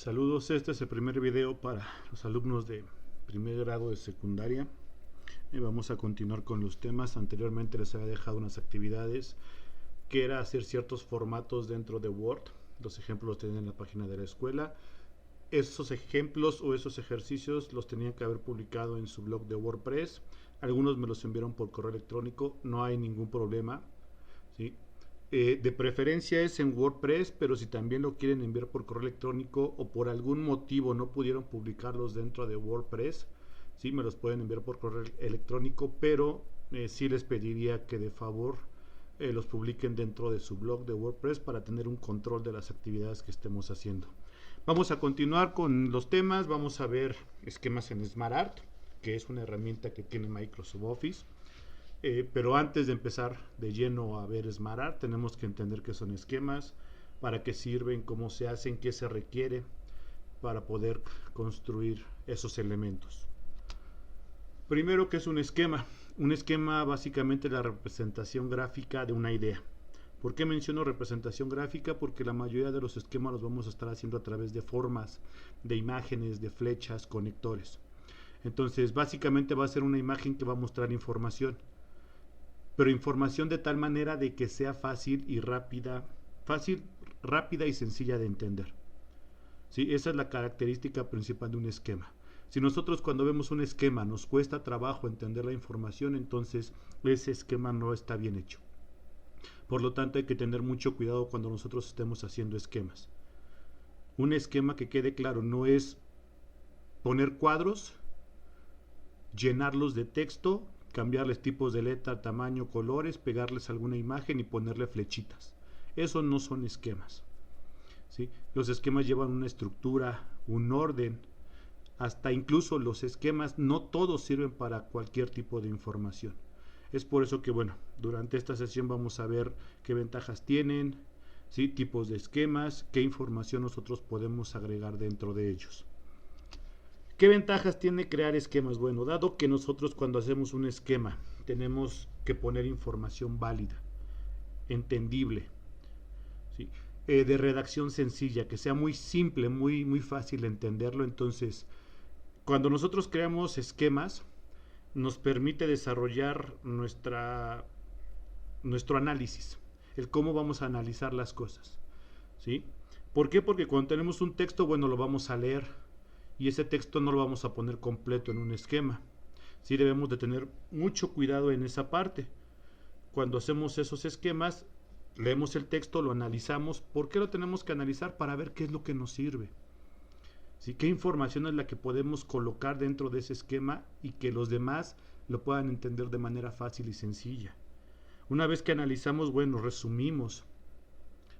Saludos, este es el primer video para los alumnos de primer grado de secundaria. Vamos a continuar con los temas. Anteriormente les había dejado unas actividades que era hacer ciertos formatos dentro de Word. Los ejemplos los tienen en la página de la escuela. Esos ejemplos o esos ejercicios los tenían que haber publicado en su blog de WordPress. Algunos me los enviaron por correo electrónico, no hay ningún problema, ¿sí? De preferencia es en WordPress, pero si también lo quieren enviar por correo electrónico o por algún motivo no pudieron publicarlos dentro de WordPress, sí me los pueden enviar por correo electrónico, pero sí les pediría que de favor los publiquen dentro de su blog de WordPress para tener un control de las actividades que estemos haciendo. Vamos a continuar con los temas. Vamos a ver esquemas en SmartArt, que es una herramienta que tiene Microsoft Office. Pero antes de empezar de lleno a ver SmartArt, tenemos que entender qué son esquemas, para qué sirven, cómo se hacen, qué se requiere para poder construir esos elementos. Primero, ¿qué es un esquema? Un esquema básicamente es la representación gráfica de una idea. ¿Por qué menciono representación gráfica? Porque la mayoría de los esquemas los vamos a estar haciendo a través de formas, de imágenes, de flechas, conectores. Entonces, básicamente va a ser una imagen que va a mostrar información, pero información de tal manera de que sea fácil, rápida y sencilla de entender. ¿Sí? Esa es la característica principal de un esquema. Si nosotros cuando vemos un esquema nos cuesta trabajo entender la información, entonces ese esquema no está bien hecho. Por lo tanto, hay que tener mucho cuidado cuando nosotros estemos haciendo esquemas. Un esquema, que quede claro, no es poner cuadros, llenarlos de texto, cambiarles tipos de letra, tamaño, colores, pegarles alguna imagen y ponerle flechitas. Esos no son esquemas, ¿sí? Los esquemas llevan una estructura, un orden. Hasta incluso los esquemas no todos sirven para cualquier tipo de información. Es por eso que, bueno, durante esta sesión vamos a ver qué ventajas tienen, ¿sí? Tipos de esquemas, qué información nosotros podemos agregar dentro de ellos. ¿Qué ventajas tiene crear esquemas? Bueno, dado que nosotros cuando hacemos un esquema tenemos que poner información válida, entendible, ¿sí? De redacción sencilla, que sea muy simple, muy fácil de entenderlo. Entonces, cuando nosotros creamos esquemas, nos permite desarrollar nuestro análisis, el cómo vamos a analizar las cosas, ¿sí? ¿Por qué? Porque cuando tenemos un texto, bueno, lo vamos a leer, y ese texto no lo vamos a poner completo en un esquema. Sí, debemos de tener mucho cuidado en esa parte. Cuando hacemos esos esquemas, leemos el texto, lo analizamos. ¿Por qué lo tenemos que analizar? Para ver qué es lo que nos sirve, ¿sí? ¿Qué información es la que podemos colocar dentro de ese esquema y que los demás lo puedan entender de manera fácil y sencilla? Una vez que analizamos, bueno, resumimos.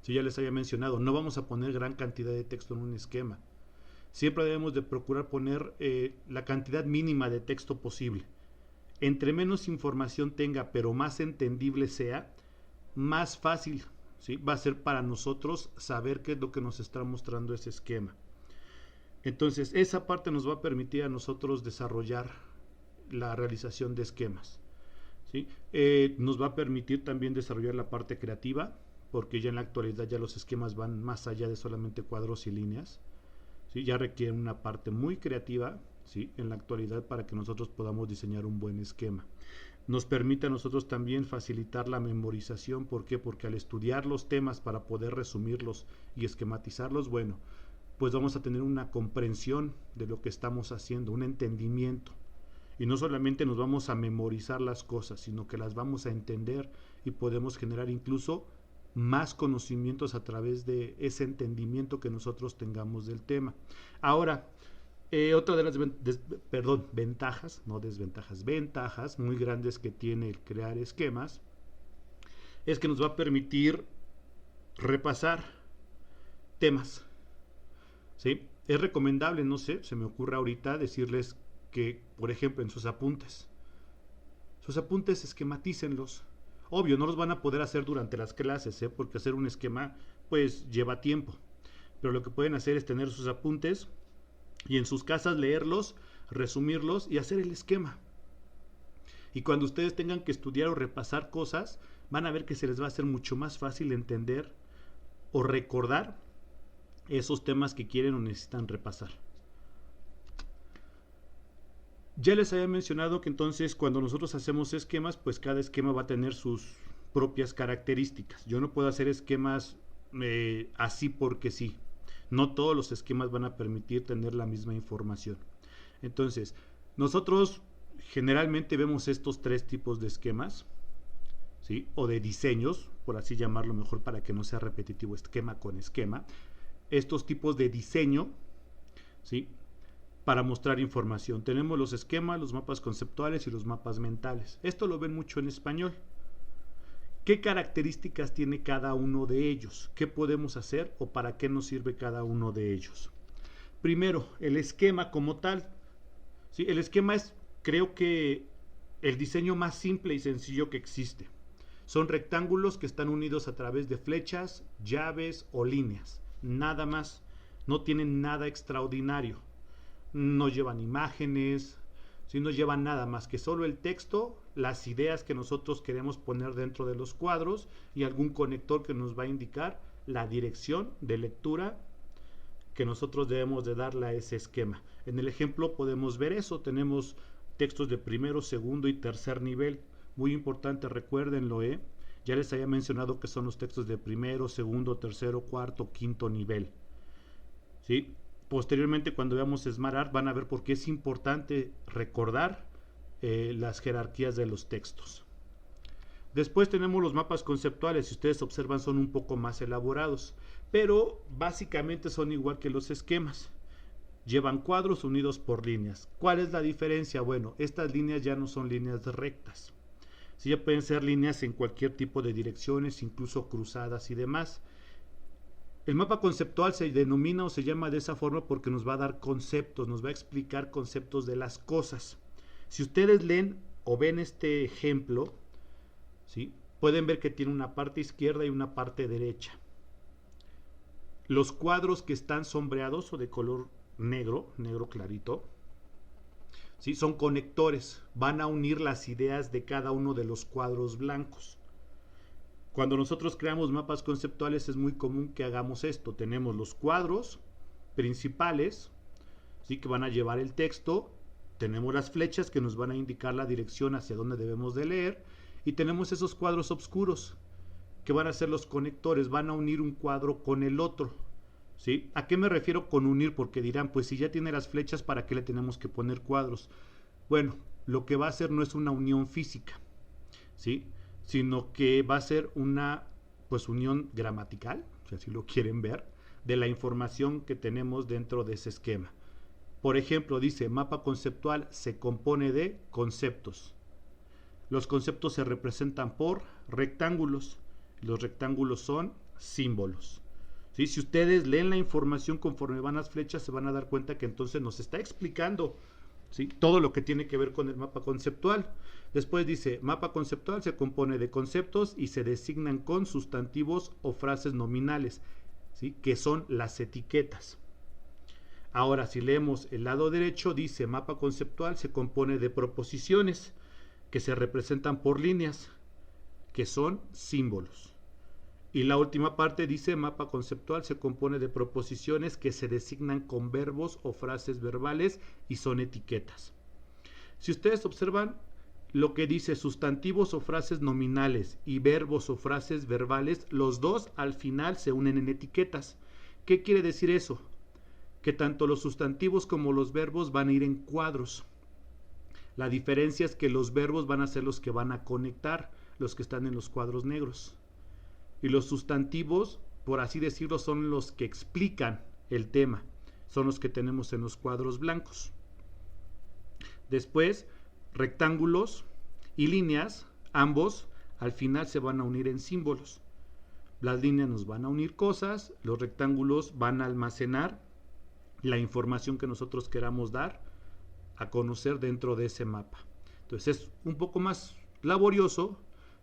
Si ya les había mencionado, no vamos a poner gran cantidad de texto en un esquema. Siempre debemos de procurar poner la cantidad mínima de texto posible. Entre menos información tenga, pero más entendible sea, más fácil, ¿sí? Va a ser para nosotros saber qué es lo que nos está mostrando ese esquema. Entonces, esa parte nos va a permitir a nosotros desarrollar la realización de esquemas, ¿sí? Nos va a permitir también desarrollar la parte creativa, porque ya en la actualidad ya los esquemas van más allá de solamente cuadros y líneas, ¿sí? Ya requieren una parte muy creativa, ¿sí? En la actualidad, para que nosotros podamos diseñar un buen esquema. Nos permite a nosotros también facilitar la memorización. ¿Por qué? Porque al estudiar los temas para poder resumirlos y esquematizarlos, bueno, pues vamos a tener una comprensión de lo que estamos haciendo, un entendimiento. Y no solamente nos vamos a memorizar las cosas, sino que las vamos a entender y podemos generar incluso más conocimientos a través de ese entendimiento que nosotros tengamos del tema. Ahora, otra de las ventajas, no desventajas, ventajas muy grandes que tiene el crear esquemas es que nos va a permitir repasar temas, ¿sí? Es recomendable, no sé, se me ocurre ahorita decirles que, por ejemplo, en sus apuntes esquematícenlos. Obvio, no los van a poder hacer durante las clases, porque hacer un esquema pues lleva tiempo. Pero lo que pueden hacer es tener sus apuntes y en sus casas leerlos, resumirlos y hacer el esquema. Y cuando ustedes tengan que estudiar o repasar cosas, van a ver que se les va a hacer mucho más fácil entender o recordar esos temas que quieren o necesitan repasar. Ya les había mencionado que entonces cuando nosotros hacemos esquemas, pues cada esquema va a tener sus propias características. Yo no puedo hacer esquemas así porque sí. No todos los esquemas van a permitir tener la misma información. Entonces, nosotros generalmente vemos estos tres tipos de esquemas, ¿sí? O de diseños, por así llamarlo mejor para que no sea repetitivo, esquema con esquema. Estos tipos de diseño, ¿sí? Para mostrar información. Tenemos los esquemas, los mapas conceptuales y los mapas mentales. Esto lo ven mucho en español. ¿Qué características tiene cada uno de ellos? ¿Qué podemos hacer o para qué nos sirve cada uno de ellos? Primero, el esquema como tal. ¿Sí? El esquema es, creo que, el diseño más simple y sencillo que existe. Son rectángulos que están unidos a través de flechas, llaves o líneas. Nada más. No tienen nada extraordinario. No llevan imágenes, ¿sí? No llevan nada más que solo el texto, las ideas que nosotros queremos poner dentro de los cuadros y algún conector que nos va a indicar la dirección de lectura que nosotros debemos de darle a ese esquema. En el ejemplo podemos ver eso, tenemos textos de primero, segundo y tercer nivel. Muy importante, recuérdenlo, ya les había mencionado que son los textos de primero, segundo, tercero, cuarto, quinto nivel. ¿Sí? Posteriormente, cuando veamos Smart Art, van a ver por qué es importante recordar las jerarquías de los textos. Después tenemos los mapas conceptuales. Si ustedes observan, son un poco más elaborados, pero básicamente son igual que los esquemas. Llevan cuadros unidos por líneas. ¿Cuál es la diferencia? Bueno, estas líneas ya no son líneas rectas. Sí, ya pueden ser líneas en cualquier tipo de direcciones, incluso cruzadas y demás. El mapa conceptual se denomina o se llama de esa forma porque nos va a dar conceptos, nos va a explicar conceptos de las cosas. Si ustedes leen o ven este ejemplo, ¿sí? Pueden ver que tiene una parte izquierda y una parte derecha. Los cuadros que están sombreados o de color negro, negro clarito, ¿sí? Son conectores, van a unir las ideas de cada uno de los cuadros blancos. Cuando nosotros creamos mapas conceptuales es muy común que hagamos esto. Tenemos los cuadros principales, ¿sí? Que van a llevar el texto. Tenemos las flechas que nos van a indicar la dirección hacia dónde debemos de leer. Y tenemos esos cuadros oscuros que van a ser los conectores. Van a unir un cuadro con el otro, ¿sí? ¿A qué me refiero con unir? Porque dirán, pues si ya tiene las flechas, ¿para qué le tenemos que poner cuadros? Bueno, lo que va a hacer no es una unión física, ¿sí? Sino que va a ser una pues unión gramatical, si así lo quieren ver, de la información que tenemos dentro de ese esquema. Por ejemplo, dice, mapa conceptual se compone de conceptos. Los conceptos se representan por rectángulos. Los rectángulos son símbolos. ¿Sí? Si ustedes leen la información conforme van las flechas, se van a dar cuenta que entonces nos está explicando, ¿sí? Todo lo que tiene que ver con el mapa conceptual. Después dice, mapa conceptual se compone de conceptos y se designan con sustantivos o frases nominales, ¿sí? Que son las etiquetas. Ahora, si leemos el lado derecho, dice, mapa conceptual se compone de proposiciones que se representan por líneas, que son símbolos. Y la última parte dice, mapa conceptual se compone de proposiciones que se designan con verbos o frases verbales y son etiquetas. Si ustedes observan lo que dice sustantivos o frases nominales y verbos o frases verbales, los dos al final se unen en etiquetas. ¿Qué quiere decir eso? Que tanto los sustantivos como los verbos van a ir en cuadros. La diferencia es que los verbos van a ser los que van a conectar, los que están en los cuadros negros. Y los sustantivos, por así decirlo, son los que explican el tema. Son los que tenemos en los cuadros blancos. Después, rectángulos y líneas, ambos al final se van a unir en símbolos. Las líneas nos van a unir cosas, los rectángulos van a almacenar la información que nosotros queramos dar a conocer dentro de ese mapa. Entonces es un poco más laborioso,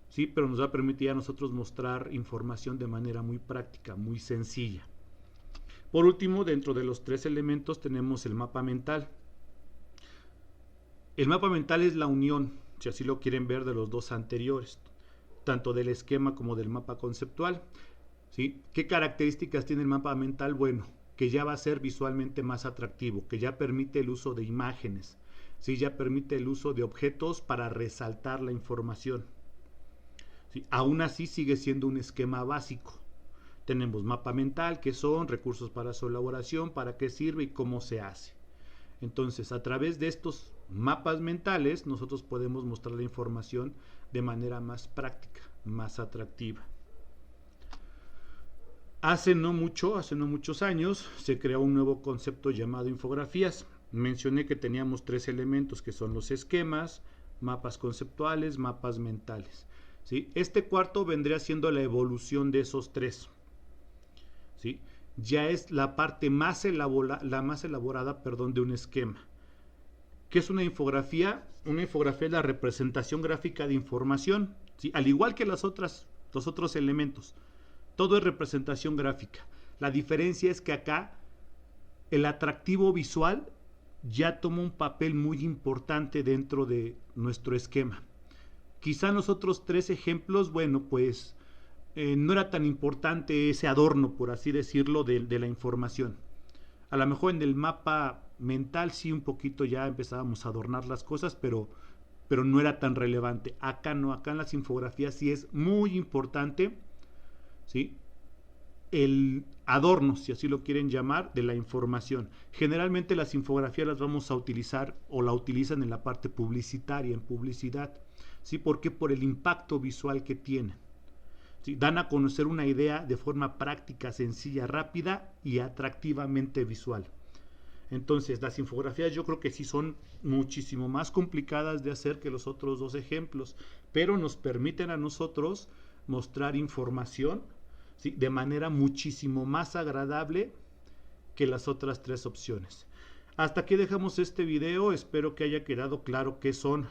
sí, pero nos va a permitir a nosotros mostrar información de manera muy práctica, muy sencilla. Por último, dentro de los tres elementos tenemos el mapa mental. El mapa mental es la unión, si así lo quieren ver, de los dos anteriores, tanto del esquema como del mapa conceptual, ¿sí? ¿Qué características tiene el mapa mental? Bueno, que ya va a ser visualmente más atractivo, que ya permite el uso de imágenes, ¿sí? Ya permite el uso de objetos para resaltar la información. ¿Sí? Aún así sigue siendo un esquema básico. Tenemos mapa mental, qué son, recursos para su elaboración, para qué sirve y cómo se hace. Entonces, a través de estos mapas mentales, nosotros podemos mostrar la información de manera más práctica, más atractiva. Hace no muchos años, se creó un nuevo concepto llamado infografías. Mencioné que teníamos 3 elementos, que son los esquemas, mapas conceptuales, mapas mentales. ¿Sí? Este cuarto vendría siendo la evolución de esos 3. ¿Sí? Ya es la parte más elaborada, de un esquema. ¿Qué es una infografía? Una infografía es la representación gráfica de información, ¿sí? Al igual que los otros elementos. Todo es representación gráfica. La diferencia es que acá el atractivo visual ya toma un papel muy importante dentro de nuestro esquema. Quizá en los otros 3 ejemplos, bueno, pues no era tan importante ese adorno, por así decirlo, de la información. A lo mejor en el mapa mental sí un poquito ya empezábamos a adornar las cosas, pero no era tan relevante. Acá no, acá en las infografías sí es muy importante, ¿sí? El adorno, si así lo quieren llamar, de la información. Generalmente las infografías las vamos a utilizar o la utilizan en la parte publicitaria, en publicidad. ¿Sí? ¿Por qué? Por el impacto visual que tienen. ¿Sí? Dan a conocer una idea de forma práctica, sencilla, rápida y atractivamente visual. Entonces, las infografías yo creo que sí son muchísimo más complicadas de hacer que los otros 2 ejemplos, pero nos permiten a nosotros mostrar información, ¿sí? De manera muchísimo más agradable que las otras 3 opciones. Hasta aquí dejamos este video. Espero que haya quedado claro qué son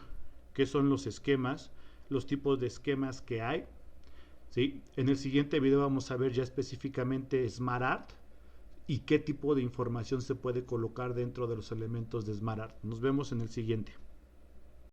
los esquemas, los tipos de esquemas que hay. ¿Sí? En el siguiente video vamos a ver ya específicamente SmartArt y qué tipo de información se puede colocar dentro de los elementos de SmartArt. Nos vemos en el siguiente.